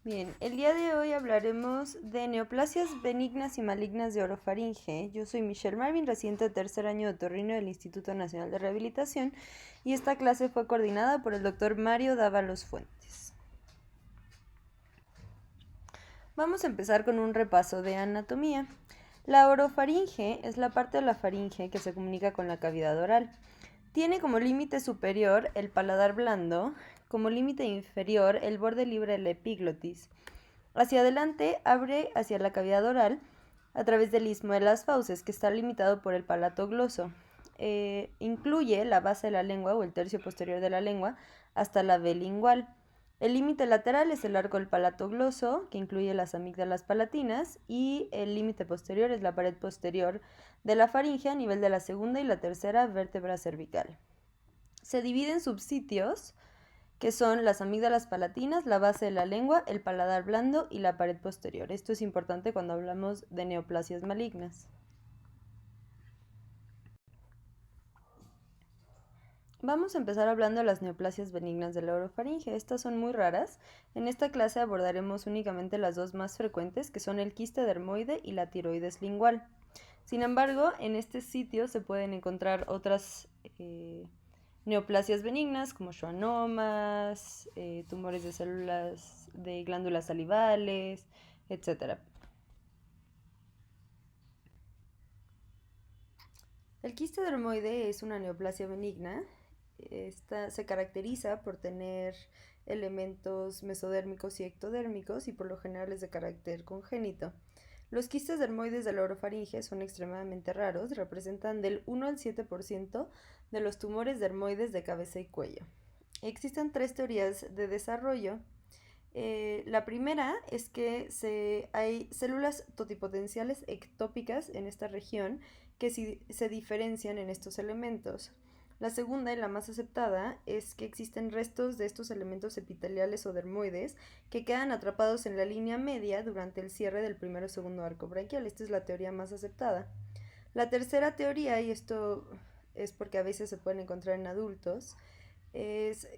Bien, el día de hoy hablaremos de neoplasias benignas y malignas de orofaringe. Yo soy Michelle Marvin, residente de tercer año de otorrino del Instituto Nacional de Rehabilitación, y esta clase fue coordinada por el doctor Mario Dávalos Fuentes. Vamos a empezar con un repaso de anatomía. La orofaringe es la parte de la faringe que se comunica con la cavidad oral. Tiene como límite superior el paladar blando, como límite inferior el borde libre de la epiglotis. Hacia adelante abre hacia la cavidad oral a través del istmo de las fauces, que está limitado por el palato gloso. Incluye la base de la lengua o el tercio posterior de la lengua hasta la B lingual. El límite lateral es el arco del palato gloso, que incluye las amígdalas palatinas, y el límite posterior es la pared posterior de la faringe a nivel de la segunda y la tercera vértebra cervical. Se divide en subsitios, que son las amígdalas palatinas, la base de la lengua, el paladar blando y la pared posterior. Esto es importante cuando hablamos de neoplasias malignas. Vamos a empezar hablando de las neoplasias benignas de la orofaringe. Estas son muy raras. En esta clase abordaremos únicamente las dos más frecuentes, que son el quiste dermoide y la tiroides lingual. Sin embargo, en este sitio se pueden encontrar otras neoplasias benignas como schwannomas, tumores de células de glándulas salivales, etc. El quiste dermoide es una neoplasia benigna. Esta se caracteriza por tener elementos mesodérmicos y ectodérmicos y por lo general es de carácter congénito. Los quistes dermoides de la orofaringe son extremadamente raros, representan del 1 al 7% de los tumores dermoides de cabeza y cuello. Existen tres teorías de desarrollo. La primera es que hay células totipotenciales ectópicas en esta región que se diferencian en estos elementos. La segunda y la más aceptada es que existen restos de estos elementos epiteliales o dermoides que quedan atrapados en la línea media durante el cierre del primero o segundo arco branquial. Esta es la teoría más aceptada. La tercera teoría, y esto es porque a veces se pueden encontrar en adultos, es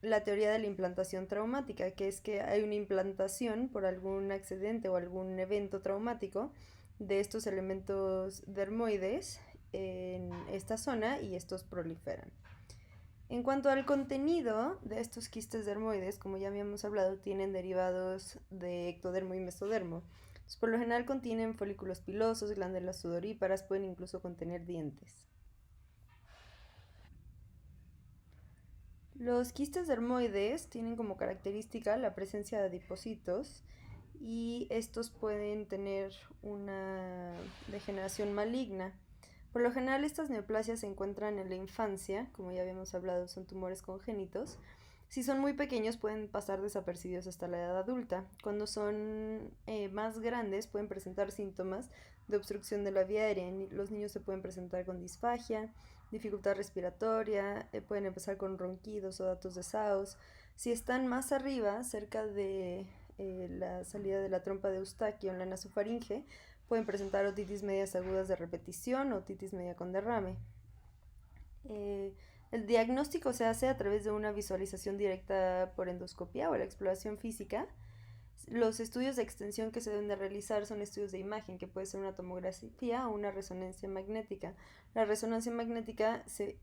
la teoría de la implantación traumática, que es que hay una implantación por algún accidente o algún evento traumático de estos elementos dermoides en esta zona y estos proliferan. En cuanto al contenido de estos quistes dermoides, como ya habíamos hablado, tienen derivados de ectodermo y mesodermo. Entonces, por lo general contienen folículos pilosos, glándulas sudoríparas, pueden incluso contener dientes. Los quistes dermoides tienen como característica la presencia de adipocitos y estos pueden tener una degeneración maligna. Por lo general estas neoplasias se encuentran en la infancia, como ya habíamos hablado, son tumores congénitos. Si son muy pequeños pueden pasar desapercibidos hasta la edad adulta. Cuando son más grandes pueden presentar síntomas de obstrucción de la vía aérea. Los niños se pueden presentar con disfagia, dificultad respiratoria, pueden empezar con ronquidos o datos de Saus. Si están más arriba, cerca de la salida de la trompa de Eustaquio en la nasofaringe, pueden presentar otitis medias agudas de repetición o otitis media con derrame. El diagnóstico se hace a través de una visualización directa por endoscopia o la exploración física. Los estudios de extensión que se deben de realizar son estudios de imagen, que puede ser una tomografía o una resonancia magnética. La resonancia magnética se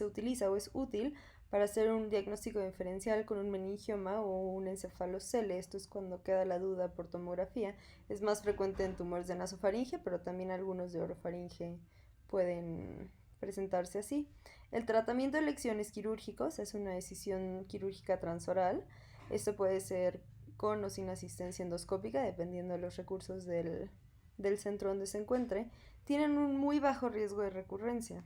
utiliza o es útil para hacer un diagnóstico diferencial con un meningioma o un encefalocele. Esto es cuando queda la duda por tomografía. Es más frecuente en tumores de nasofaringe, pero también algunos de orofaringe pueden presentarse así. El tratamiento de lecciones quirúrgicos es una decisión quirúrgica transoral. Esto puede ser con o sin asistencia endoscópica, dependiendo de los recursos del centro donde se encuentre. Tienen un muy bajo riesgo de recurrencia.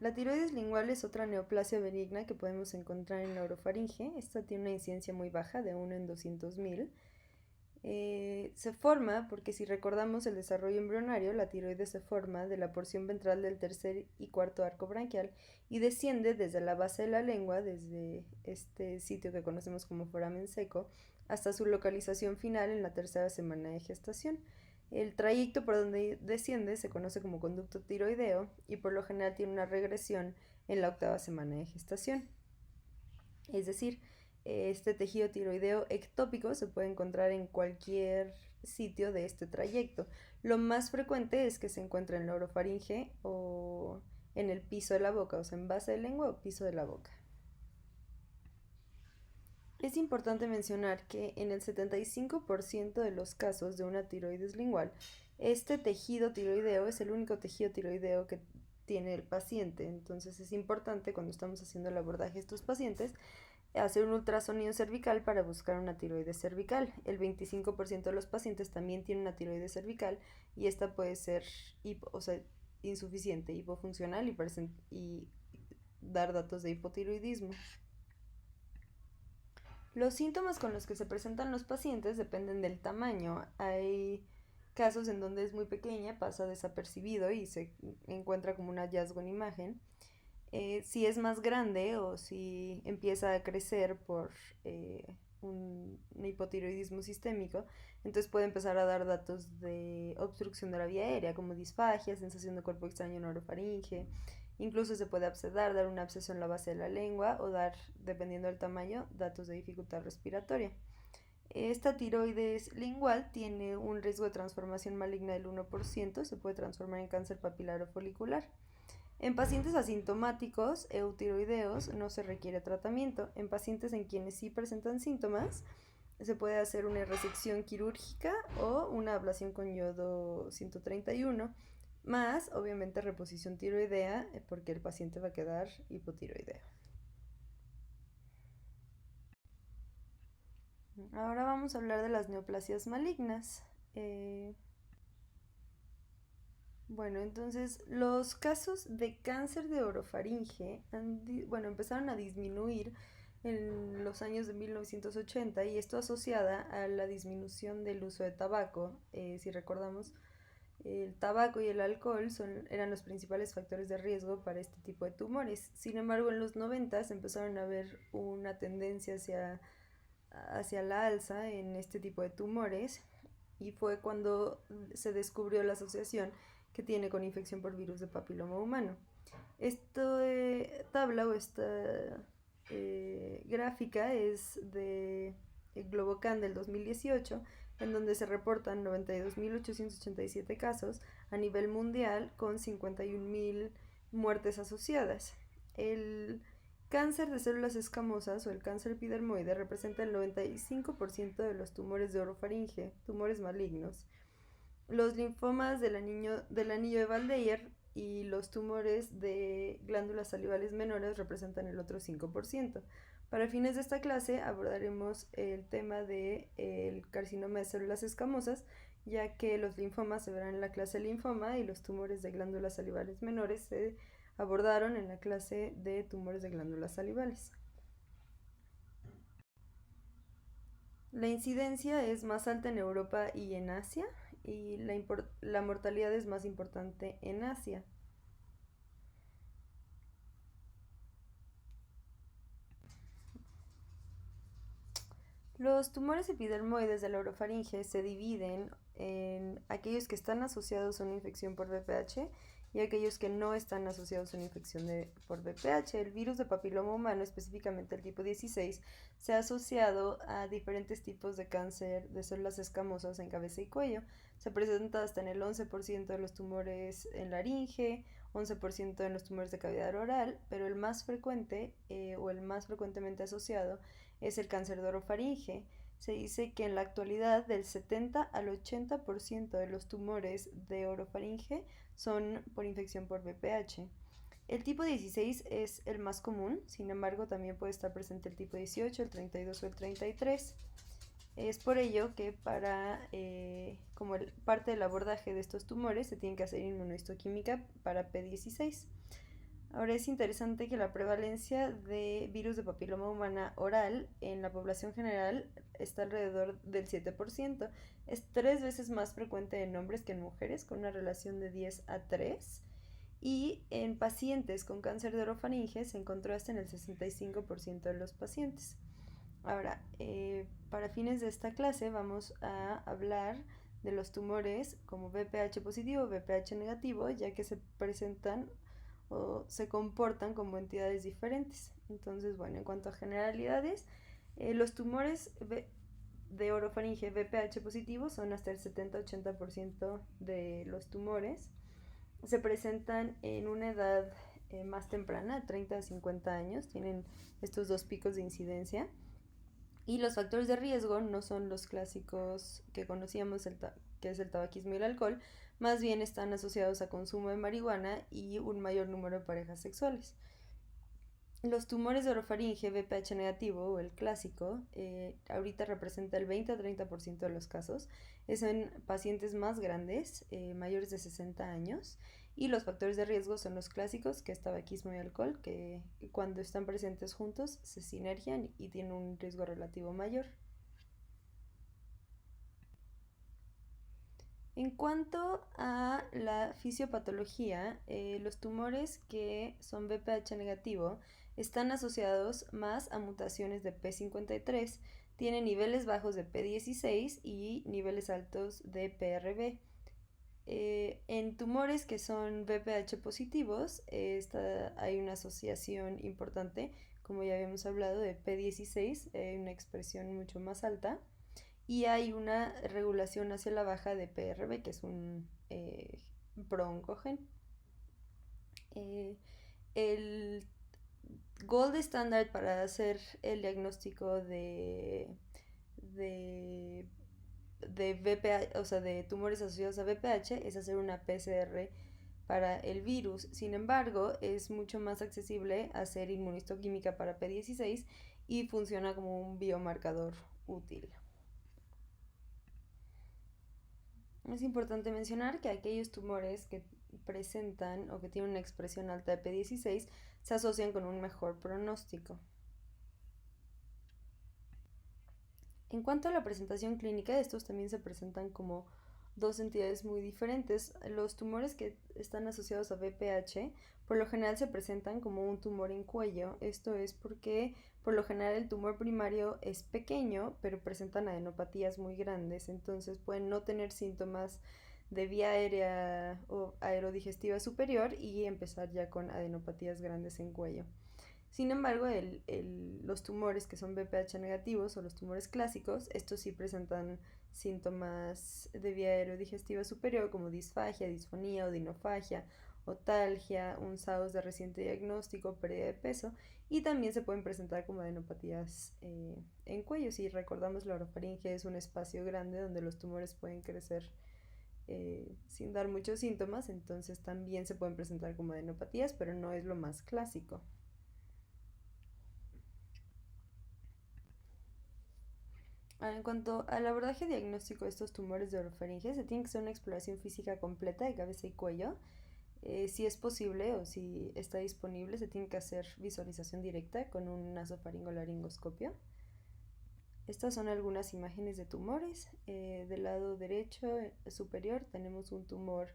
La tiroides lingual es otra neoplasia benigna que podemos encontrar en la orofaringe. Esta tiene una incidencia muy baja, de 1 en 200.000. Se forma porque, si recordamos el desarrollo embrionario, la tiroides se forma de la porción ventral del tercer y cuarto arco branquial y desciende desde la base de la lengua, desde este sitio que conocemos como foramen seco, hasta su localización final en la tercera semana de gestación. El trayecto por donde desciende se conoce como conducto tiroideo y por lo general tiene una regresión en la octava semana de gestación. Es decir, este tejido tiroideo ectópico se puede encontrar en cualquier sitio de este trayecto. Lo más frecuente es que se encuentre en la orofaringe o en el piso de la boca, o sea, en base de lengua o piso de la boca. Es importante mencionar que en el 75% de los casos de una tiroides lingual, este tejido tiroideo es el único tejido tiroideo que tiene el paciente. Entonces es importante cuando estamos haciendo el abordaje de estos pacientes hacer un ultrasonido cervical para buscar una tiroides cervical. El 25% de los pacientes también tienen una tiroides cervical y esta puede ser insuficiente, hipofuncional y dar datos de hipotiroidismo. Los síntomas con los que se presentan los pacientes dependen del tamaño. Hay casos en donde es muy pequeña, pasa desapercibido y se encuentra como un hallazgo en imagen. Si es más grande o si empieza a crecer por un hipotiroidismo sistémico, entonces puede empezar a dar datos de obstrucción de la vía aérea, como disfagia, sensación de cuerpo extraño en orofaringe. Incluso se puede abscedar, dar una absceso en la base de la lengua o dar, dependiendo del tamaño, datos de dificultad respiratoria. Esta tiroides lingual tiene un riesgo de transformación maligna del 1%, se puede transformar en cáncer papilar o folicular. En pacientes asintomáticos eutiroideos no se requiere tratamiento. En pacientes en quienes sí presentan síntomas, se puede hacer una resección quirúrgica o una ablación con yodo 131, más obviamente reposición tiroidea, porque el paciente va a quedar hipotiroideo. Ahora vamos a hablar de las neoplasias malignas. Bueno, entonces los casos de cáncer de orofaringe empezaron a disminuir en los años de 1980 y esto asociada a la disminución del uso de tabaco. Si recordamos, el tabaco y el alcohol eran los principales factores de riesgo para este tipo de tumores. Sin embargo, en los 90 empezaron a ver una tendencia hacia la alza en este tipo de tumores y fue cuando se descubrió la asociación que tiene con infección por virus de papiloma humano. Esta tabla o esta gráfica es de Globocan del 2018, en donde se reportan 92.887 casos a nivel mundial con 51.000 muertes asociadas. El cáncer de células escamosas o el cáncer epidermoide representa el 95% de los tumores de orofaringe, tumores malignos. Los linfomas del anillo de Valdeyer y los tumores de glándulas salivales menores representan el otro 5%. Para fines de esta clase abordaremos el tema del carcinoma de células escamosas, ya que los linfomas se verán en la clase linfoma y los tumores de glándulas salivales menores se abordaron en la clase de tumores de glándulas salivales. La incidencia es más alta en Europa y en Asia, y la mortalidad es más importante en Asia. Los tumores epidermoides de la orofaringe se dividen en aquellos que están asociados a una infección por VPH y aquellos que no están asociados a una infección por VPH. El virus de papiloma humano, específicamente el tipo 16, se ha asociado a diferentes tipos de cáncer de células escamosas en cabeza y cuello. Se presenta hasta en el 11% de los tumores en laringe, 11% en los tumores de cavidad oral, pero el más frecuente o el más frecuentemente asociado es el cáncer de orofaringe. Se dice que en la actualidad del 70 al 80% de los tumores de orofaringe son por infección por VPH. El tipo 16 es el más común, sin embargo también puede estar presente el tipo 18, el 32 o el 33. Es por ello que como parte del abordaje de estos tumores se tiene que hacer inmunohistoquímica para P16. Ahora es interesante que la prevalencia de virus de papiloma humana oral en la población general está alrededor del 7%. Es 3 veces más frecuente en hombres que en mujeres, con una relación de 10 a 3. Y en pacientes con cáncer de orofaringe se encontró hasta en el 65% de los pacientes. Ahora, para fines de esta clase vamos a hablar de los tumores como VPH positivo, VPH negativo, ya que se presentan o se comportan como entidades diferentes. Entonces, bueno, en cuanto a generalidades, los tumores de orofaringe VPH positivo son hasta el 70-80% de los tumores. Se presentan en una edad más temprana, 30 a 50 años, tienen estos dos picos de incidencia. Y los factores de riesgo no son los clásicos que conocíamos, que es el tabaquismo y el alcohol, más bien están asociados a consumo de marihuana y un mayor número de parejas sexuales. Los tumores de orofaringe VPH negativo o el clásico ahorita representa el 20 a 30% de los casos. Es en pacientes más grandes, mayores de 60 años. Y los factores de riesgo son los clásicos, que es tabaquismo y alcohol, que cuando están presentes juntos se sinergian y tienen un riesgo relativo mayor. En cuanto a la fisiopatología, los tumores que son VPH negativo están asociados más a mutaciones de P53, tienen niveles bajos de P16 y niveles altos de PRB. En tumores que son VPH positivos, hay una asociación importante, como ya habíamos hablado, de P16, una expresión mucho más alta, y hay una regulación hacia la baja de PRB, que es un prooncogen. El gold standard para hacer el diagnóstico de, de VPH, o sea, de tumores asociados a VPH, es hacer una PCR para el virus. Sin embargo, es mucho más accesible hacer inmunistoquímica para P16 y funciona como un biomarcador útil. Es importante mencionar que aquellos tumores que presentan o que tienen una expresión alta de P16 se asocian con un mejor pronóstico. En cuanto a la presentación clínica, estos también se presentan como dos entidades muy diferentes. Los tumores que están asociados a VPH por lo general se presentan como un tumor en cuello. Esto es porque por lo general el tumor primario es pequeño, pero presentan adenopatías muy grandes, entonces pueden no tener síntomas de vía aérea o aerodigestiva superior y empezar ya con adenopatías grandes en cuello. Sin embargo, los tumores que son VPH negativos o los tumores clásicos, estos sí presentan síntomas de vía aerodigestiva superior como disfagia, disfonía, odinofagia, otalgia, un SAOS de reciente diagnóstico, pérdida de peso, y también se pueden presentar como adenopatías en cuello. Si recordamos, la orofaringe es un espacio grande donde los tumores pueden crecer sin dar muchos síntomas, entonces también se pueden presentar como adenopatías, pero no es lo más clásico. Ahora, en cuanto al abordaje diagnóstico de estos tumores de orofaringe, se tiene que hacer una exploración física completa de cabeza y cuello. Si es posible o si está disponible, se tiene que hacer visualización directa con un nasofaringolaringoscopio. Estas son algunas imágenes de tumores. Del lado derecho superior tenemos un tumor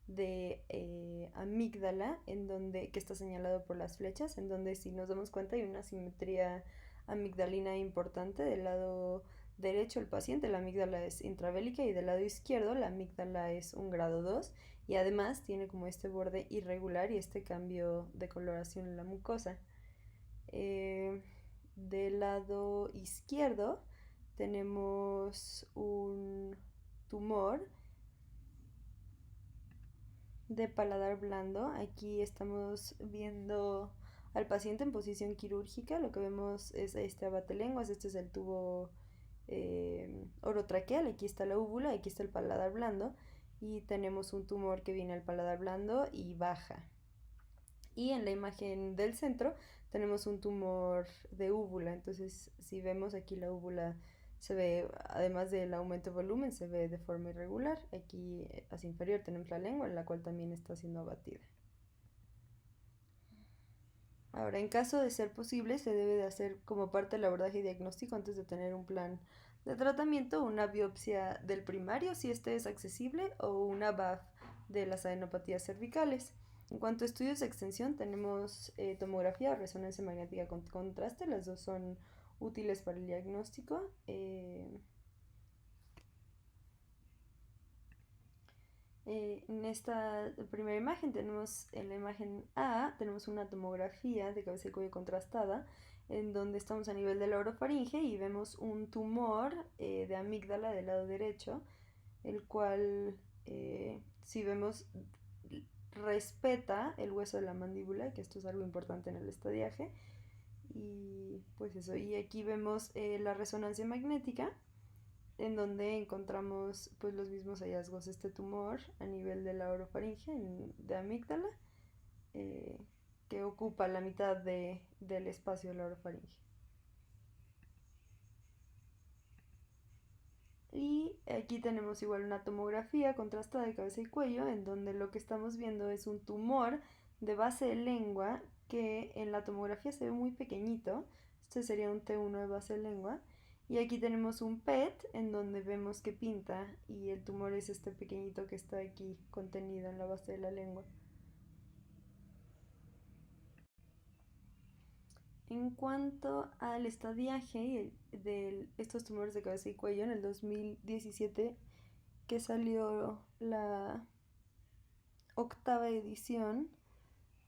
de amígdala que está señalado por las flechas, en donde, si nos damos cuenta, hay una simetría amigdalina importante. Del lado derecho el paciente, la amígdala es intravélica, y del lado izquierdo la amígdala es un grado 2 y además tiene como este borde irregular y este cambio de coloración en la mucosa. Del lado izquierdo tenemos un tumor de paladar blando. Aquí estamos viendo al paciente en posición quirúrgica. Lo que vemos es este abatelenguas. Este es el tubo orotraqueal. Aquí está la úvula, aquí está el paladar blando, y tenemos un tumor que viene al paladar blando y baja. Y en la imagen del centro tenemos un tumor de úvula. Entonces, si vemos aquí, la úvula se ve, además del aumento de volumen, se ve de forma irregular. Aquí hacia inferior tenemos la lengua, la cual también está siendo abatida. Ahora, en caso de ser posible, se debe de hacer como parte del abordaje diagnóstico, antes de tener un plan de tratamiento, una biopsia del primario, si este es accesible, o una BAF de las adenopatías cervicales. En cuanto a estudios de extensión, tenemos tomografía o resonancia magnética con contraste. Las dos son útiles para el diagnóstico. En esta primera imagen tenemos en la imagen A, tenemos una tomografía de cabeza y cuello contrastada, en donde estamos a nivel de la orofaringe y vemos un tumor de amígdala del lado derecho, el cual, si vemos, respeta el hueso de la mandíbula, que esto es algo importante en el estadiaje. Y pues eso, y aquí vemos la resonancia magnética, en donde encontramos pues los mismos hallazgos, este tumor a nivel de la orofaringe, de amígdala, eh, que ocupa la mitad del espacio de la orofaringe. Y aquí tenemos igual una tomografía contrastada de cabeza y cuello, en donde lo que estamos viendo es un tumor de base de lengua que en la tomografía se ve muy pequeñito. Este sería un T1 de base de lengua. Y aquí tenemos un PET en donde vemos que pinta y el tumor es este pequeñito que está aquí contenido en la base de la lengua. En cuanto al estadiaje de estos tumores de cabeza y cuello, en el 2017 que salió la octava edición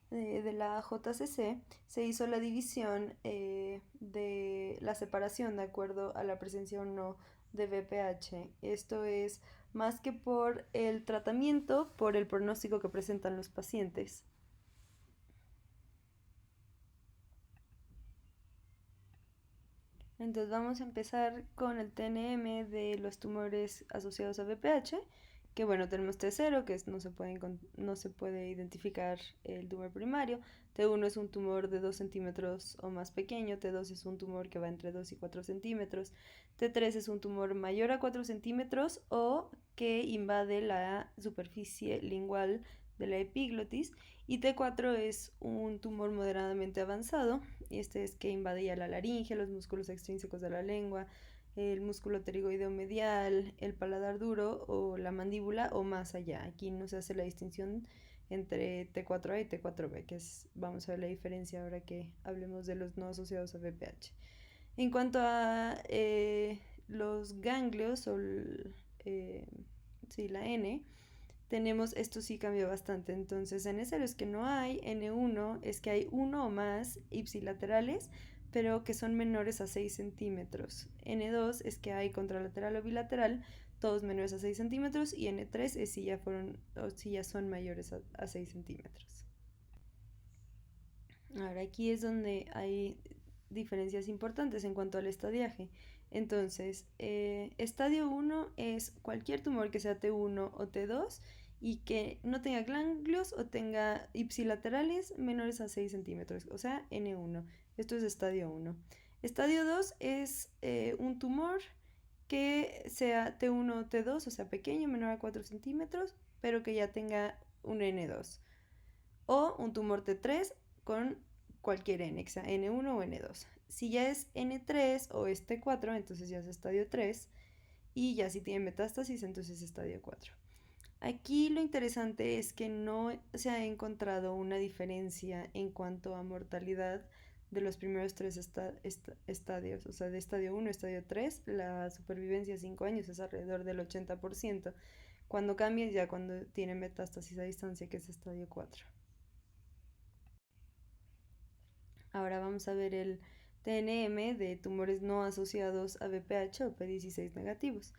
de la JCC, se hizo la división de la separación de acuerdo a la presencia o no de VPH. Esto es más que por el tratamiento, por el pronóstico que presentan los pacientes. Entonces vamos a empezar con el TNM de los tumores asociados a VPH, que bueno, tenemos T0, que no se puede identificar el tumor primario, T1 es un tumor de 2 centímetros o más pequeño, T2 es un tumor que va entre 2 y 4 centímetros, T3 es un tumor mayor a 4 centímetros o que invade la superficie lingual de la epiglotis, y T4 es un tumor moderadamente avanzado, y este es que invade ya la laringe, los músculos extrínsecos de la lengua, el músculo pterigoideo medial, el paladar duro o la mandíbula o más allá. Aquí no se hace la distinción entre T4A y T4B, que es, vamos a ver la diferencia ahora que hablemos de los no asociados a VPH. En cuanto a los ganglios o sí, la N, tenemos, esto sí cambió bastante, entonces N0 es que no hay, N1 es que hay uno o más ipsilaterales, pero que son menores a 6 centímetros. N2 es que hay contralateral o bilateral, todos menores a 6 centímetros, y N3 es si ya fueron o si ya son mayores a 6 centímetros. Ahora aquí es donde hay diferencias importantes en cuanto al estadiaje. Entonces, estadio 1 es cualquier tumor que sea T1 o T2 y que no tenga ganglios o tenga ipsilaterales menores a 6 centímetros, o sea, N1. Esto es estadio 1. Estadio 2 es un tumor que sea T1 o T2, o sea, pequeño, menor a 4 centímetros, pero que ya tenga un N2. O un tumor T3 con cualquier N, que sea N1 o N2. Si ya es N3 o es T4, entonces ya es estadio 3. Y ya si tiene metástasis, entonces es estadio 4. Aquí lo interesante es que no se ha encontrado una diferencia en cuanto a mortalidad de los primeros tres estadios. O sea, de estadio 1 a estadio 3, la supervivencia a 5 años es alrededor del 80%. Cuando cambia ya cuando tiene metástasis a distancia, que es estadio 4. Ahora vamos a ver el TNM de tumores no asociados a VPH o P16 negativos.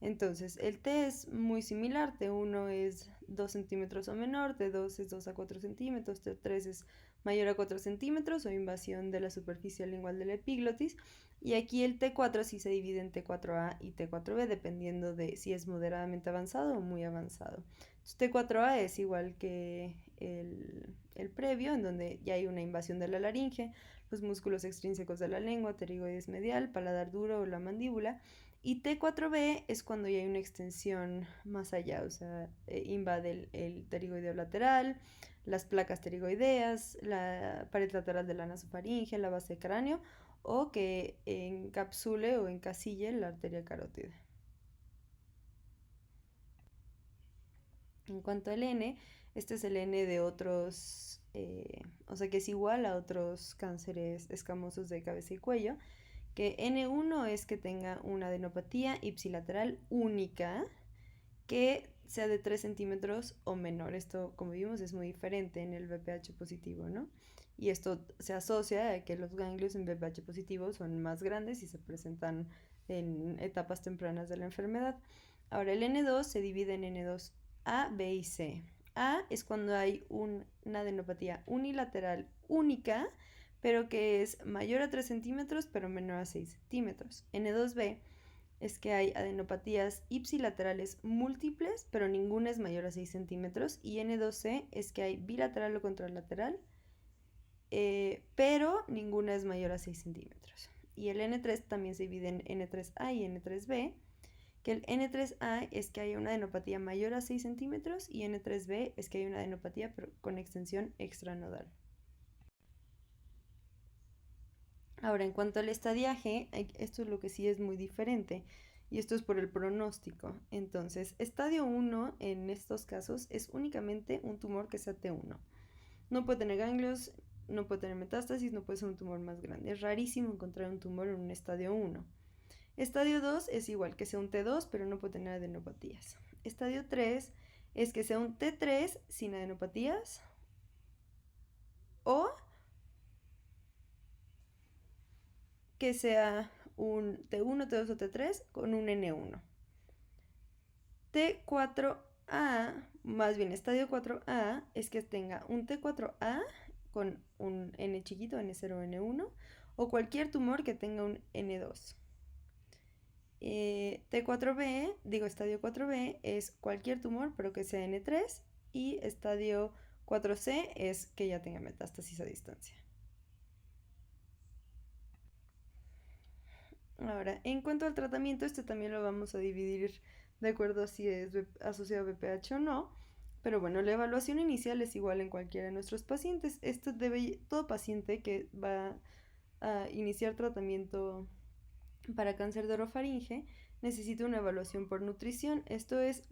Entonces, el T es muy similar, T1 es 2 centímetros o menor, T2 es 2 a 4 centímetros, T3 es mayor a 4 centímetros o invasión de la superficie lingual de la epiglotis. Y aquí el T4 sí se divide en T4A y T4B dependiendo de si es moderadamente avanzado o muy avanzado. Entonces, T4A es igual que el previo, en donde ya hay una invasión de la laringe, los músculos extrínsecos de la lengua, pterigoides medial, paladar duro o la mandíbula. Y T4B es cuando ya hay una extensión más allá, o sea, invade el pterigoideo lateral, las placas pterigoideas, la pared lateral de la nasofaringe, la base del cráneo, o que encapsule o encasille la arteria carótida. En cuanto al N, este es el N de otros, o sea que es igual a otros cánceres escamosos de cabeza y cuello, que N1 es que tenga una adenopatía ipsilateral única, que sea de 3 centímetros o menor. Esto, como vimos, es muy diferente en el BPH positivo, ¿no? Y esto se asocia a que los ganglios en BPH positivo son más grandes y se presentan en etapas tempranas de la enfermedad. Ahora, el N2 se divide en N2A, B y C. A es cuando hay una adenopatía unilateral única, pero que es mayor a 3 centímetros, pero menor a 6 centímetros. N2B es que hay adenopatías ipsilaterales múltiples, pero ninguna es mayor a 6 centímetros. Y N2C es que hay bilateral o contralateral, pero ninguna es mayor a 6 centímetros. Y el N3 también se divide en N3A y N3B, que el N3A es que hay una adenopatía mayor a 6 centímetros y N3B es que hay una adenopatía con extensión extranodal. Ahora, en cuanto al estadiaje, esto es lo que sí es muy diferente y esto es por el pronóstico. Entonces, estadio 1 en estos casos es únicamente un tumor que sea T1. No puede tener ganglios, no puede tener metástasis, no puede ser un tumor más grande. Es rarísimo encontrar un tumor en un estadio 1. Estadio 2 es igual, que sea un T2, pero no puede tener adenopatías. Estadio 3 es que sea un T3 sin adenopatías o que sea un T1, T2 o T3 con un N1. T4A, más bien estadio 4A, es que tenga un T4A con un N chiquito, N0 o N1, o cualquier tumor que tenga un N2. T4B, digo estadio 4B, es cualquier tumor pero que sea N3, y estadio 4C es que ya tenga metástasis a distancia. Ahora, en cuanto al tratamiento, este también lo vamos a dividir de acuerdo a si es asociado a BPH o no. Pero bueno, la evaluación inicial es igual en cualquiera de nuestros pacientes. Todo paciente que va a iniciar tratamiento para cáncer de orofaringe necesita una evaluación por nutrición. Esto es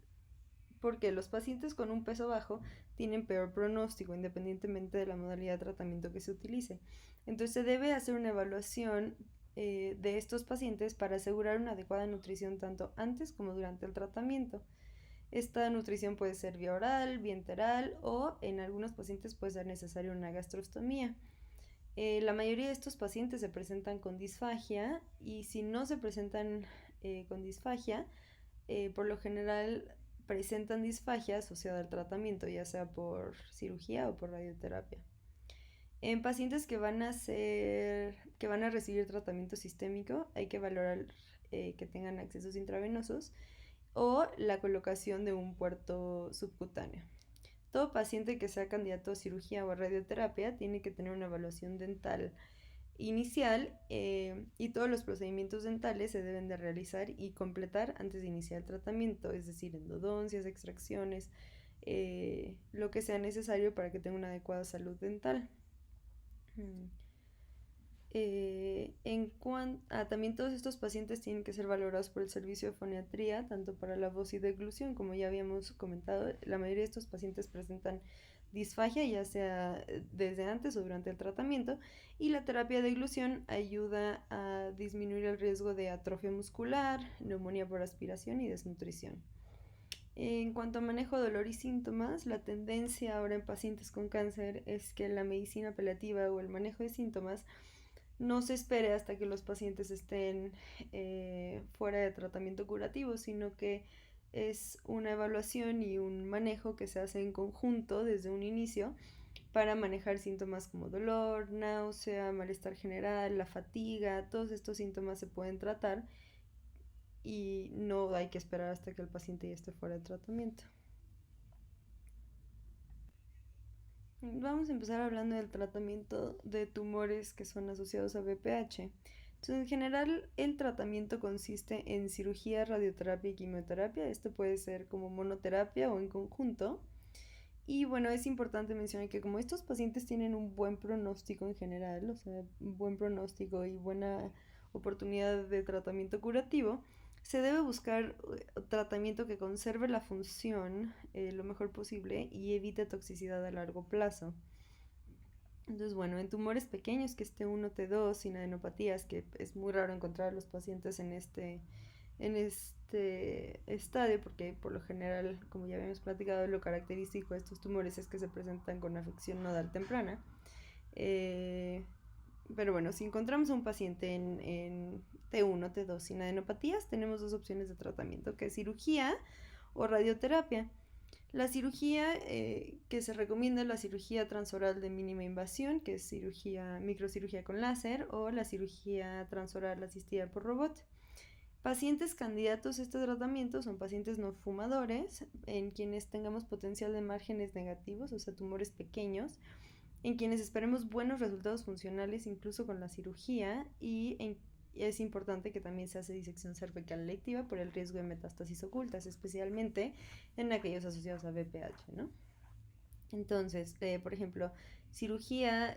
porque los pacientes con un peso bajo tienen peor pronóstico independientemente de la modalidad de tratamiento que se utilice. Entonces se debe hacer una evaluación de estos pacientes para asegurar una adecuada nutrición tanto antes como durante el tratamiento. Esta nutrición puede ser vía oral, vía enteral o en algunos pacientes puede ser necesaria una gastrostomía. La mayoría de estos pacientes se presentan con disfagia y si no se presentan con disfagia, por lo general presentan disfagia asociada al tratamiento, ya sea por cirugía o por radioterapia. En pacientes que van a recibir tratamiento sistémico, hay que valorar que tengan accesos intravenosos o la colocación de un puerto subcutáneo. Todo paciente que sea candidato a cirugía o a radioterapia tiene que tener una evaluación dental inicial y todos los procedimientos dentales se deben de realizar y completar antes de iniciar el tratamiento, es decir, endodoncias, extracciones, lo que sea necesario para que tenga una adecuada salud dental. También todos estos pacientes tienen que ser valorados por el servicio de foniatría, tanto para la voz y deglución, como ya habíamos comentado. La mayoría de estos pacientes presentan disfagia, ya sea desde antes o durante el tratamiento, y la terapia de deglución ayuda a disminuir el riesgo de atrofia muscular, neumonía por aspiración y desnutrición. En cuanto a manejo de dolor y síntomas, la tendencia ahora en pacientes con cáncer es que la medicina paliativa o el manejo de síntomas no se espere hasta que los pacientes estén fuera de tratamiento curativo, sino que es una evaluación y un manejo que se hace en conjunto desde un inicio para manejar síntomas como dolor, náusea, malestar general, la fatiga. Todos estos síntomas se pueden tratar y no hay que esperar hasta que el paciente ya esté fuera de tratamiento. Vamos a empezar hablando del tratamiento de tumores que son asociados a BPH. Entonces, en general, el tratamiento consiste en cirugía, radioterapia y quimioterapia. Esto puede ser como monoterapia o en conjunto. Y bueno, es importante mencionar que como estos pacientes tienen un buen pronóstico en general, o sea, un buen pronóstico y buena oportunidad de tratamiento curativo, se debe buscar tratamiento que conserve la función lo mejor posible y evite toxicidad a largo plazo. Entonces, bueno, en tumores pequeños que esté 1 T2 sin adenopatías, que es muy raro encontrar a los pacientes en este estadio, porque por lo general, como ya habíamos platicado, lo característico de estos tumores es que se presentan con afección nodal temprana. Eh, pero bueno, si encontramos a un paciente en T1, T2 sin adenopatías, tenemos dos opciones de tratamiento, que es cirugía o radioterapia. La cirugía que se recomienda es la cirugía transoral de mínima invasión, que es microcirugía con láser, o la cirugía transoral asistida por robot. Pacientes candidatos a este tratamiento son pacientes no fumadores, en quienes tengamos potencial de márgenes negativos, o sea, tumores pequeños, en quienes esperemos buenos resultados funcionales incluso con la cirugía es importante que también se hace disección cervical electiva por el riesgo de metástasis ocultas, especialmente en aquellos asociados a BPH, ¿no? Entonces, por ejemplo, cirugía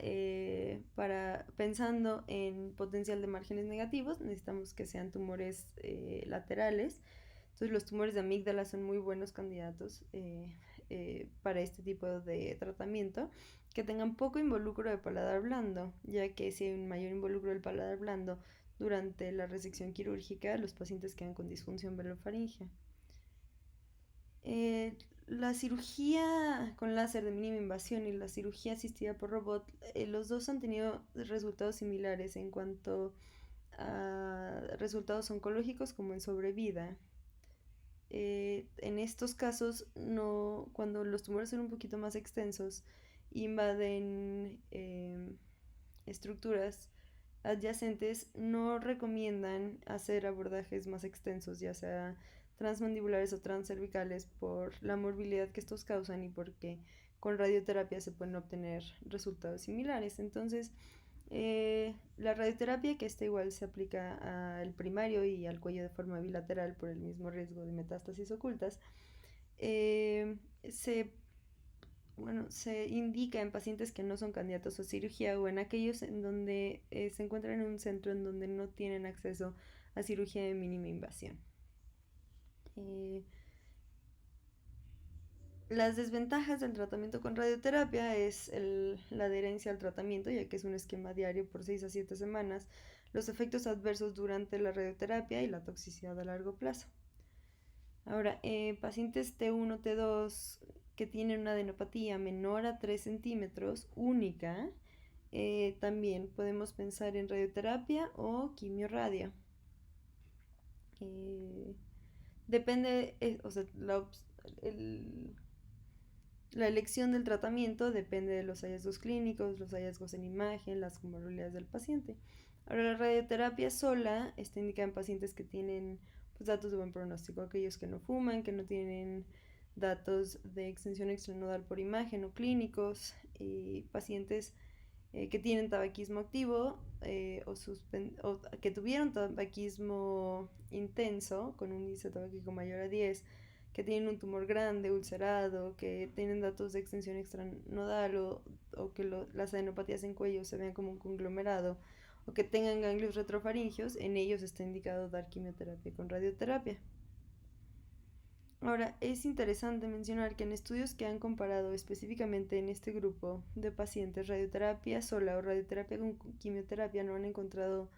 pensando en potencial de márgenes negativos, necesitamos que sean tumores laterales. Entonces, los tumores de amígdala son muy buenos candidatos para este tipo de tratamiento, que tengan poco involucro de paladar blando, ya que si hay un mayor involucro del paladar blando durante la resección quirúrgica, los pacientes quedan con disfunción velofaringea. La cirugía con láser de mínima invasión y la cirugía asistida por robot, los dos han tenido resultados similares en cuanto a resultados oncológicos como en sobrevida. En estos casos, no, cuando los tumores son un poquito más extensos, invaden estructuras adyacentes, no recomiendan hacer abordajes más extensos, ya sea transmandibulares o transcervicales, por la morbilidad que estos causan y porque con radioterapia se pueden obtener resultados similares. Entonces, la radioterapia, que esta igual se aplica al primario y al cuello de forma bilateral por el mismo riesgo de metástasis ocultas, eh, se se indica en pacientes que no son candidatos a cirugía o en aquellos en donde se encuentran en un centro en donde no tienen acceso a cirugía de mínima invasión. Eh, las desventajas del tratamiento con radioterapia es la adherencia al tratamiento, ya que es un esquema diario por 6 a 7 semanas, los efectos adversos durante la radioterapia y la toxicidad a largo plazo. Ahora, pacientes T1, T2 que tienen una adenopatía menor a 3 centímetros, única, también podemos pensar en radioterapia o quimioradio. Depende, o sea, la elección del tratamiento depende de los hallazgos clínicos, los hallazgos en imagen, las comorbilidades del paciente. Ahora, la radioterapia sola está indicada en pacientes que tienen pues, datos de buen pronóstico, aquellos que no fuman, que no tienen datos de extensión extranodal por imagen o clínicos, y pacientes que tienen tabaquismo activo o que tuvieron tabaquismo intenso con un índice tabáquico mayor a 10, que tienen un tumor grande, ulcerado, que tienen datos de extensión extranodal o que las adenopatías en cuello se vean como un conglomerado o que tengan ganglios retrofaringios, en ellos está indicado dar quimioterapia con radioterapia. Ahora, es interesante mencionar que en estudios que han comparado específicamente en este grupo de pacientes radioterapia sola o radioterapia con quimioterapia no han encontrado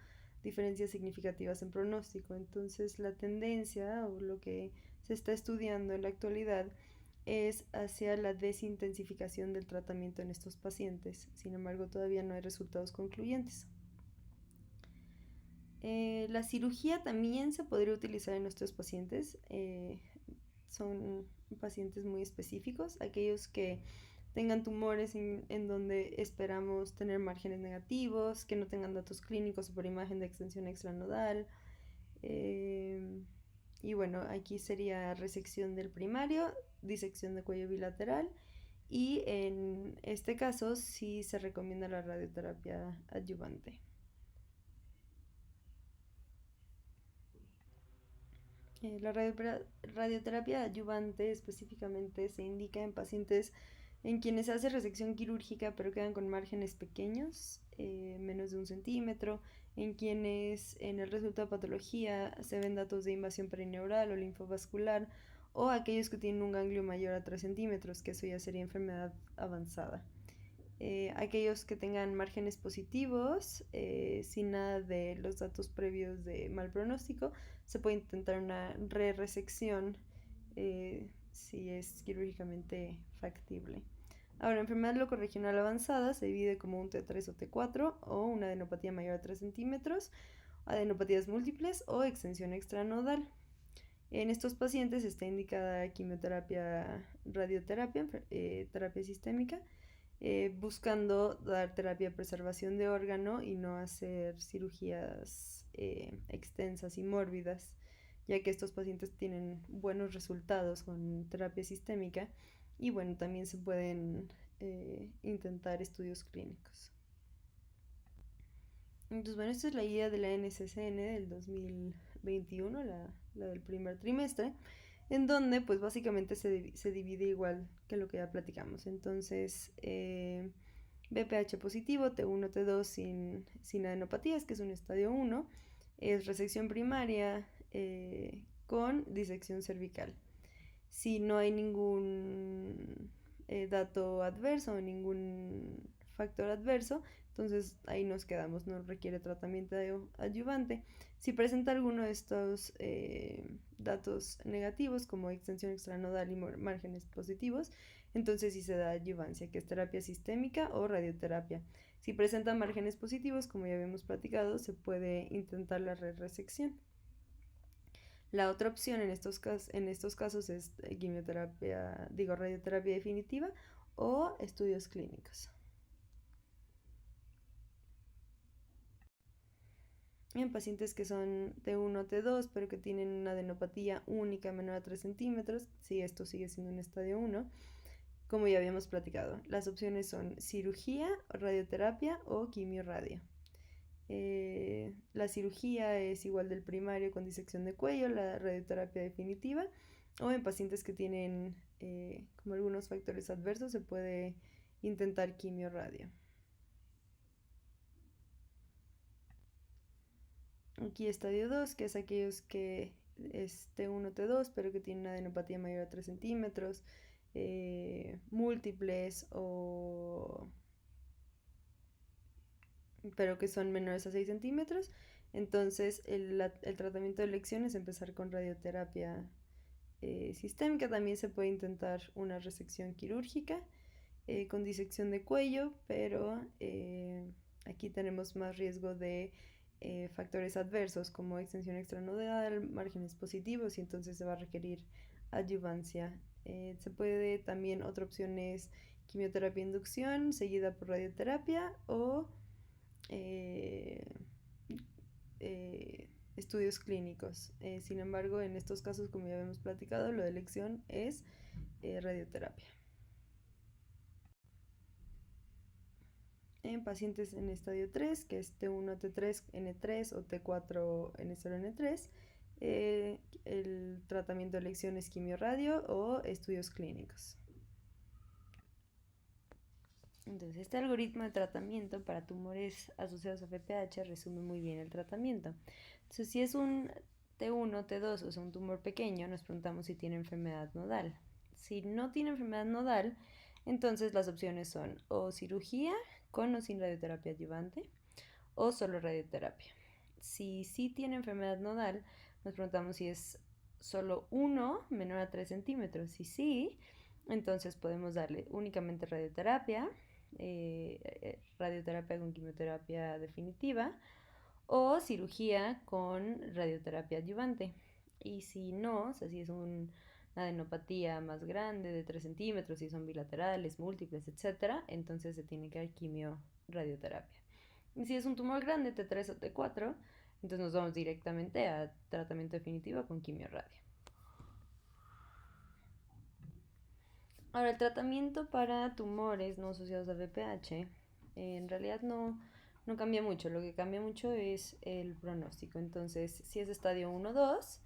diferencias significativas en pronóstico. Entonces, la tendencia o lo que se está estudiando en la actualidad es hacia la desintensificación del tratamiento en estos pacientes. Sin embargo, todavía no hay resultados concluyentes. La cirugía también se podría utilizar en nuestros pacientes. Son pacientes muy específicos, aquellos que tengan tumores en donde esperamos tener márgenes negativos, que no tengan datos clínicos por imagen de extensión extranodal. Y bueno, aquí sería resección del primario, disección de cuello bilateral y en este caso sí se recomienda la radioterapia adyuvante. La radioterapia adyuvante específicamente se indica en pacientes en quienes se hace resección quirúrgica pero quedan con márgenes pequeños, menos de 1 centímetro, en quienes en el resultado de patología se ven datos de invasión perineural o linfovascular, o aquellos que tienen un ganglio mayor a 3 centímetros, que eso ya sería enfermedad avanzada. Aquellos que tengan márgenes positivos, sin nada de los datos previos de mal pronóstico, se puede intentar una re-resección si es quirúrgicamente factible. Ahora, enfermedad locorregional avanzada se divide como un T3 o T4 o una adenopatía mayor a 3 centímetros, adenopatías múltiples o extensión extranodal. En estos pacientes está indicada quimioterapia, radioterapia, terapia sistémica, buscando dar terapia de preservación de órgano y no hacer cirugías extensas y mórbidas, ya que estos pacientes tienen buenos resultados con terapia sistémica y bueno, también se pueden intentar estudios clínicos. Entonces, bueno, esta es la guía de la NCCN del 2021, la del primer trimestre, en donde pues básicamente se divide igual que lo que ya platicamos. Entonces, BPH positivo, T1, T2 sin adenopatías, que es un estadio 1, es resección primaria con disección cervical. Si no hay ningún dato adverso o ningún factor adverso, entonces ahí nos quedamos, no requiere tratamiento adyuvante. Si presenta alguno de estos datos negativos, como extensión extranodal y márgenes positivos, entonces sí se da adyuvancia, que es terapia sistémica o radioterapia. Si presenta márgenes positivos, como ya habíamos platicado, se puede intentar la resección. La otra opción en estos casos es radioterapia definitiva o estudios clínicos. En pacientes que son T1 o T2, pero que tienen una adenopatía única menor a 3 centímetros, si esto sigue siendo un estadio 1, como ya habíamos platicado, las opciones son cirugía, radioterapia o quimioradio. La cirugía es igual del primario con disección de cuello, la radioterapia definitiva, o en pacientes que tienen como algunos factores adversos se puede intentar quimioradio. Aquí estadio 2, que es aquellos que es T1, T2, pero que tienen una adenopatía mayor a 3 centímetros, múltiples pero que son menores a 6 centímetros. Entonces el tratamiento de elección es empezar con radioterapia sistémica. También se puede intentar una resección quirúrgica con disección de cuello, pero aquí tenemos más riesgo de factores adversos como extensión extranodal, márgenes positivos, y entonces se va a requerir adyuvancia. Se puede también, otra opción es quimioterapia inducción seguida por radioterapia o estudios clínicos. Sin embargo, en estos casos, como ya habíamos platicado, lo de elección es radioterapia. En pacientes en estadio 3, que es T1, T3, N3 o T4, N0, N3, el tratamiento de elección es quimioradio o estudios clínicos. Entonces, este algoritmo de tratamiento para tumores asociados a FPH resume muy bien el tratamiento. Entonces, si es un T1, T2, o sea, un tumor pequeño, nos preguntamos si tiene enfermedad nodal. Si no tiene enfermedad nodal, entonces las opciones son o cirugía con o sin radioterapia adyuvante o solo radioterapia. Si sí tiene enfermedad nodal, nos preguntamos si es solo uno menor a 3 centímetros. Si sí, entonces podemos darle únicamente radioterapia, radioterapia con quimioterapia definitiva o cirugía con radioterapia adyuvante. Y si no, o sea, si es una adenopatía más grande de 3 centímetros, si son bilaterales, múltiples, etc., entonces se tiene que dar quimio-radioterapia. Y si es un tumor grande, T3 o T4, entonces nos vamos directamente a tratamiento definitivo con quimio-radio. Ahora, el tratamiento para tumores no asociados a VPH en realidad no cambia mucho. Lo que cambia mucho es el pronóstico. Entonces, si es estadio 1 o 2,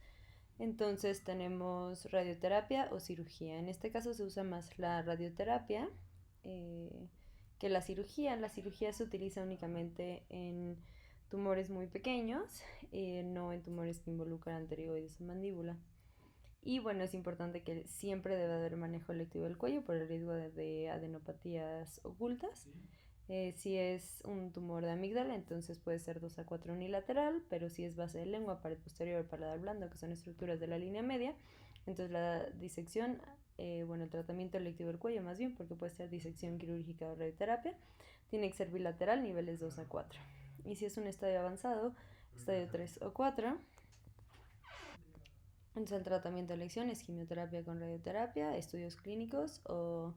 entonces tenemos radioterapia o cirugía. En este caso se usa más la radioterapia que la cirugía. La cirugía se utiliza únicamente en tumores muy pequeños, no en tumores que involucran pterigoides o mandíbula. Y bueno, es importante que siempre debe haber manejo electivo del cuello por el riesgo de adenopatías ocultas. Si es un tumor de amígdala, entonces puede ser 2 a 4 unilateral, pero si es base de lengua, pared posterior, paladar blando, que son estructuras de la línea media, entonces la disección, el tratamiento electivo del cuello más bien, porque puede ser disección quirúrgica o radioterapia, tiene que ser bilateral, niveles 2 a 4. Y si es un estadio avanzado, estadio 3 o 4, entonces el tratamiento de elección es quimioterapia con radioterapia, estudios clínicos o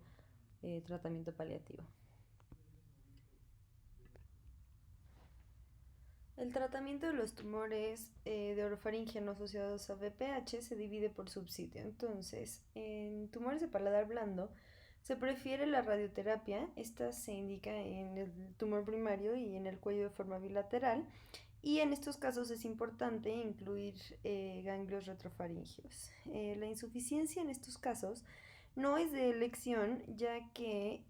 tratamiento paliativo. El tratamiento de los tumores de orofaringe no asociados a VPH se divide por subsitio. Entonces, en tumores de paladar blando se prefiere la radioterapia. Esta se indica en el tumor primario y en el cuello de forma bilateral. Y en estos casos es importante incluir ganglios retrofaringeos. La insuficiencia en estos casos no es de elección, ya que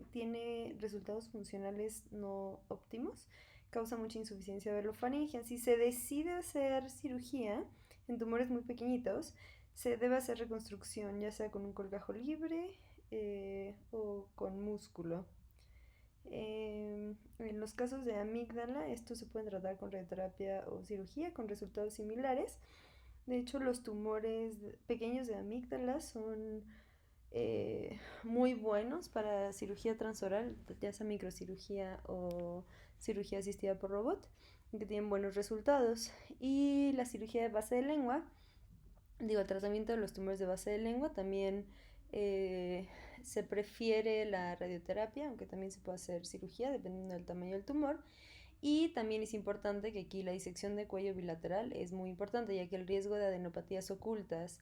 tiene resultados funcionales no óptimos, causa mucha insuficiencia velofaringea. Si se decide hacer cirugía en tumores muy pequeñitos, se debe hacer reconstrucción, ya sea con un colgajo libre o con músculo. En los casos de amígdala, estos se pueden tratar con radioterapia o cirugía con resultados similares. De hecho, los tumores pequeños de amígdala son muy buenos para cirugía transoral, ya sea microcirugía o cirugía asistida por robot, que tienen buenos resultados. Y la cirugía de base de lengua, el tratamiento de los tumores de base de lengua también se prefiere la radioterapia, aunque también se puede hacer cirugía dependiendo del tamaño del tumor. Y también es importante que aquí la disección de cuello bilateral es muy importante, ya que el riesgo de adenopatías ocultas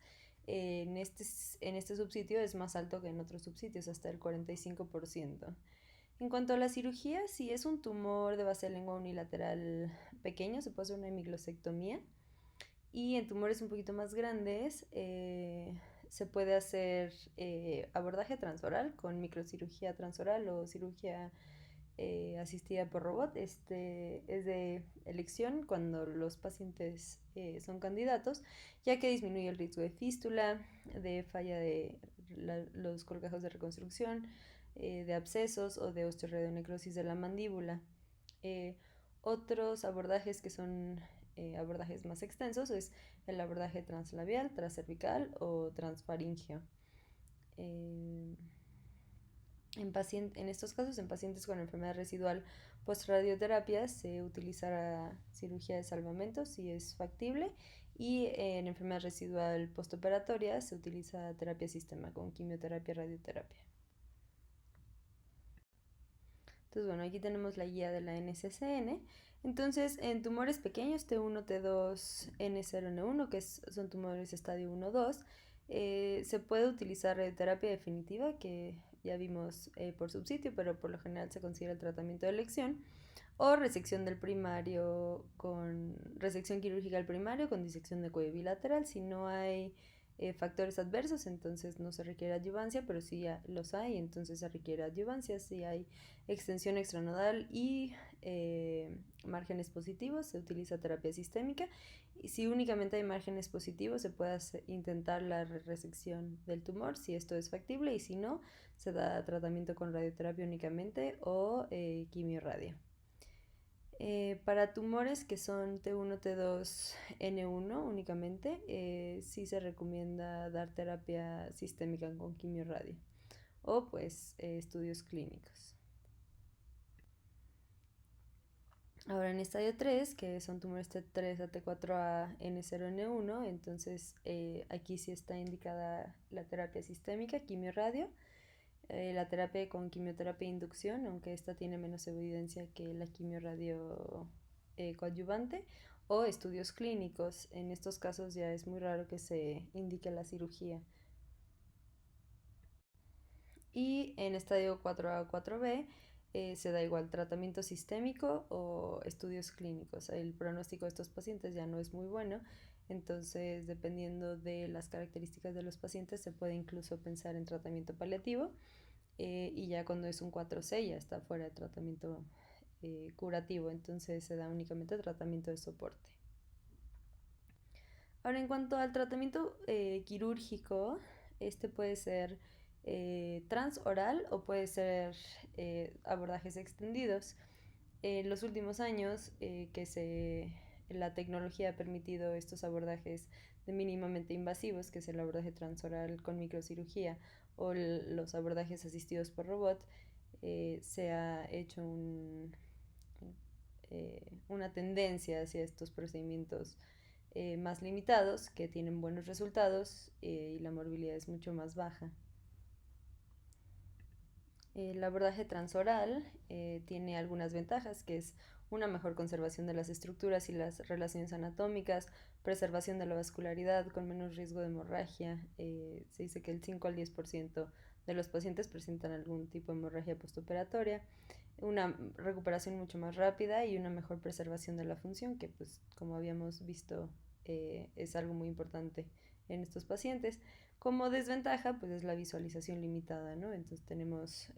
en este subsitio es más alto que en otros subsitios, hasta el 45%. En cuanto a la cirugía, si es un tumor de base de lengua unilateral pequeño, se puede hacer una hemiglosectomía. Y en tumores un poquito más grandes, se puede hacer abordaje transoral con microcirugía transoral o cirugía asistida por robot. Este es de elección cuando los pacientes son candidatos, ya que disminuye el riesgo de fístula, de falla de los colgajos de reconstrucción, de abscesos o de osteoradionecrosis de la mandíbula. Eh, Otros abordajes que son abordajes más extensos es el abordaje translabial, transcervical o transfaringeo. Eh, en estos casos, en pacientes con enfermedad residual post-radioterapia, se utilizará cirugía de salvamento si es factible, y en enfermedad residual postoperatoria se utiliza terapia sistema con quimioterapia y radioterapia. Entonces, aquí tenemos la guía de la NCCN. Entonces, en tumores pequeños, T1, T2, N0, N1, que son tumores estadio 1-2, se puede utilizar radioterapia definitiva, que ya vimos por subsitio, pero por lo general se considera el tratamiento de elección, o resección del primario con resección quirúrgica del primario con disección de cuello bilateral. Si no hay factores adversos, entonces no se requiere adyuvancia, pero si ya los hay, entonces se requiere adyuvancia. Si hay extensión extranodal y márgenes positivos, se utiliza terapia sistémica. Y si únicamente hay márgenes positivos, se puede intentar la resección del tumor si esto es factible, y si no, se da tratamiento con radioterapia únicamente o quimioradio. Para tumores que son T1, T2, N1 únicamente, sí se recomienda dar terapia sistémica con quimioradio o estudios clínicos. Ahora en estadio 3, que son tumores T3 a T4A, N0, N1, entonces aquí sí está indicada la terapia sistémica, quimioradio. La terapia con quimioterapia e inducción, aunque esta tiene menos evidencia que la quimioradio coadyuvante, o estudios clínicos. En estos casos ya es muy raro que se indique la cirugía. Y en estadio 4A 4B se da igual tratamiento sistémico o estudios clínicos. El pronóstico de estos pacientes ya no es muy bueno, entonces dependiendo de las características de los pacientes se puede incluso pensar en tratamiento paliativo. Y ya cuando es un 4C ya está fuera de tratamiento curativo, entonces se da únicamente tratamiento de soporte. Ahora, en cuanto al tratamiento quirúrgico, este puede ser transoral o puede ser abordajes extendidos. En los últimos años la tecnología ha permitido estos abordajes de mínimamente invasivos, que es el abordaje transoral con microcirugía o los abordajes asistidos por robot. Se ha hecho una tendencia hacia estos procedimientos más limitados que tienen buenos resultados y la morbilidad es mucho más baja. El abordaje transoral tiene algunas ventajas, que es una mejor conservación de las estructuras y las relaciones anatómicas, preservación de la vascularidad con menos riesgo de hemorragia. Se dice que el 5 al 10% de los pacientes presentan algún tipo de hemorragia postoperatoria, una recuperación mucho más rápida y una mejor preservación de la función, que pues como habíamos visto es algo muy importante en estos pacientes. Como desventaja, pues es la visualización limitada, ¿no? Entonces tenemos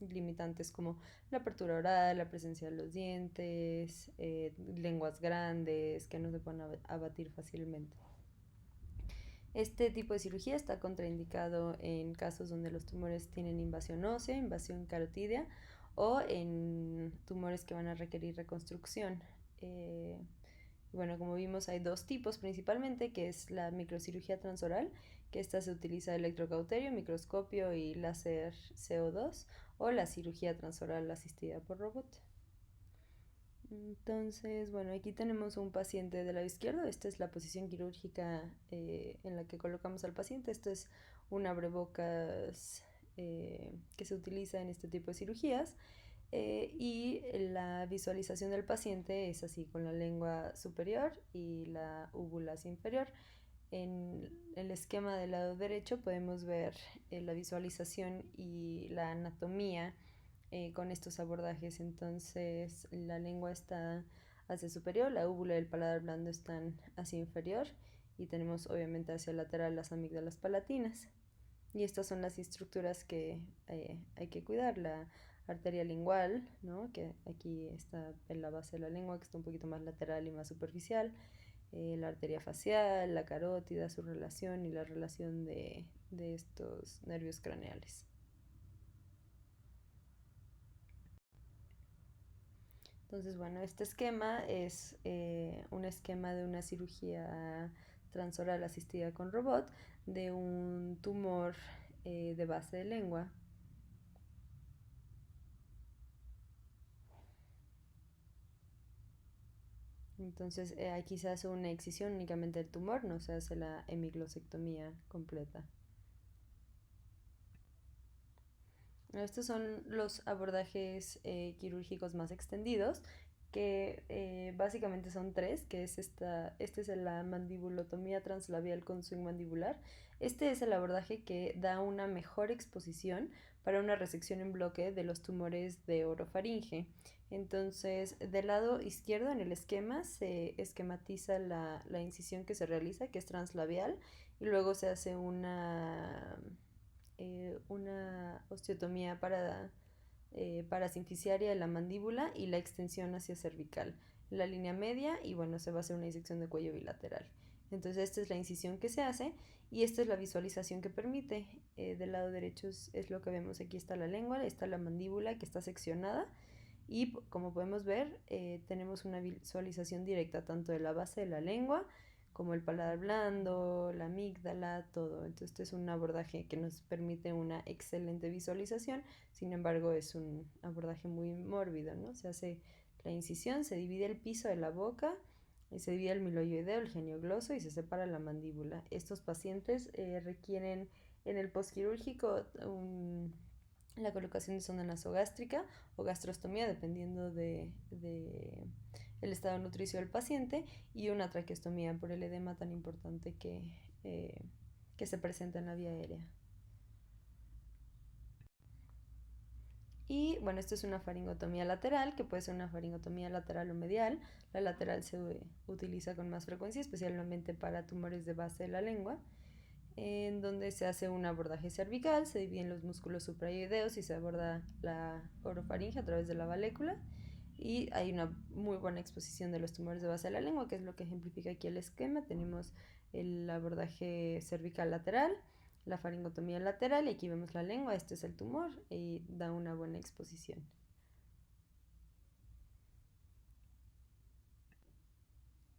limitantes como la apertura oral, la presencia de los dientes, lenguas grandes que no se pueden abatir fácilmente. Este tipo de cirugía está contraindicado en casos donde los tumores tienen invasión ósea, invasión carotídea o en tumores que van a requerir reconstrucción. Bueno, como vimos hay dos tipos principalmente, que es la microcirugía transoral, que esta se utiliza electrocauterio, microscopio y láser CO2, o la cirugía transoral asistida por robot. Entonces, bueno, aquí tenemos un paciente del lado izquierdo. Esta es la posición quirúrgica en la que colocamos al paciente. Esto es un abrebocas que se utiliza en este tipo de cirugías. Y la visualización del paciente es así, con la lengua superior y la úvula hacia inferior. En el esquema del lado derecho podemos ver la visualización y la anatomía con estos abordajes. Entonces la lengua está hacia superior, la úvula y el paladar blando están hacia inferior y tenemos obviamente hacia lateral las amígdalas palatinas. Y estas son las estructuras que hay que cuidar. La arteria lingual, ¿no? Que aquí está en la base de la lengua, que está un poquito más lateral y más superficial. La arteria facial, la carótida, su relación y la relación de estos nervios craneales. Entonces, bueno, este esquema es un esquema de una cirugía transoral asistida con robot de un tumor de base de lengua. Entonces, aquí se hace una excisión únicamente del tumor, no se hace la hemiglosectomía completa. Estos son los abordajes quirúrgicos más extendidos, que básicamente son tres, que es este es la mandibulotomía translabial con swing mandibular. Este es el abordaje que da una mejor exposición para una resección en bloque de los tumores de orofaringe. Entonces, del lado izquierdo en el esquema se esquematiza la incisión que se realiza, que es translabial, y luego se hace una osteotomía parasinfisiaria de la mandíbula y la extensión hacia cervical, la línea media, y bueno, se va a hacer una disección de cuello bilateral. Entonces esta es la incisión que se hace y esta es la visualización que permite. Del lado derecho es lo que vemos, aquí está la lengua, está la mandíbula que está seccionada y como podemos ver tenemos una visualización directa tanto de la base de la lengua como el paladar blando, la amígdala, todo. Entonces este es un abordaje que nos permite una excelente visualización, sin embargo es un abordaje muy mórbido, ¿no? Se hace la incisión, se divide el piso de la boca y se divide el miloioideo, el geniogloso y se separa la mandíbula. Estos pacientes requieren en el postquirúrgico la colocación de sonda nasogástrica o gastrostomía, dependiendo de el estado nutricio del paciente, y una traqueostomía por el edema tan importante que se presenta en la vía aérea. Y bueno, esto es una faringotomía lateral, que puede ser una faringotomía lateral o medial. La lateral se utiliza con más frecuencia, especialmente para tumores de base de la lengua, en donde se hace un abordaje cervical, se dividen los músculos suprayoideos y se aborda la orofaringe a través de la valécula. y hay una muy buena exposición de los tumores de base de la lengua, que es lo que ejemplifica aquí el esquema. Tenemos el abordaje cervical lateral, la faringotomía lateral y aquí vemos la lengua, este es el tumor y da una buena exposición.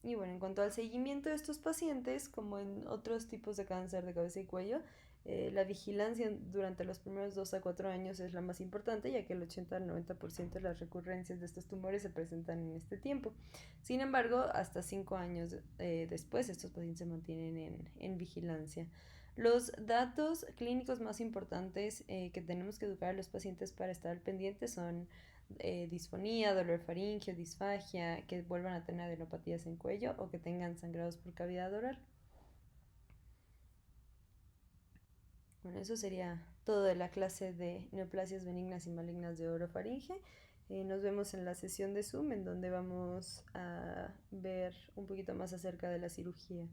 Y bueno, en cuanto al seguimiento de estos pacientes, como en otros tipos de cáncer de cabeza y cuello, la vigilancia durante los primeros 2 a 4 años es la más importante, ya que el 80 al 90% de las recurrencias de estos tumores se presentan en este tiempo. Sin embargo, hasta 5 años después, estos pacientes se mantienen en vigilancia. Los datos clínicos más importantes que tenemos que educar a los pacientes para estar al pendiente son disfonía, dolor faríngeo, disfagia, que vuelvan a tener adenopatías en cuello o que tengan sangrados por cavidad oral. Bueno, eso sería todo de la clase de neoplasias benignas y malignas de orofaringe. Nos vemos en la sesión de Zoom en donde vamos a ver un poquito más acerca de la cirugía.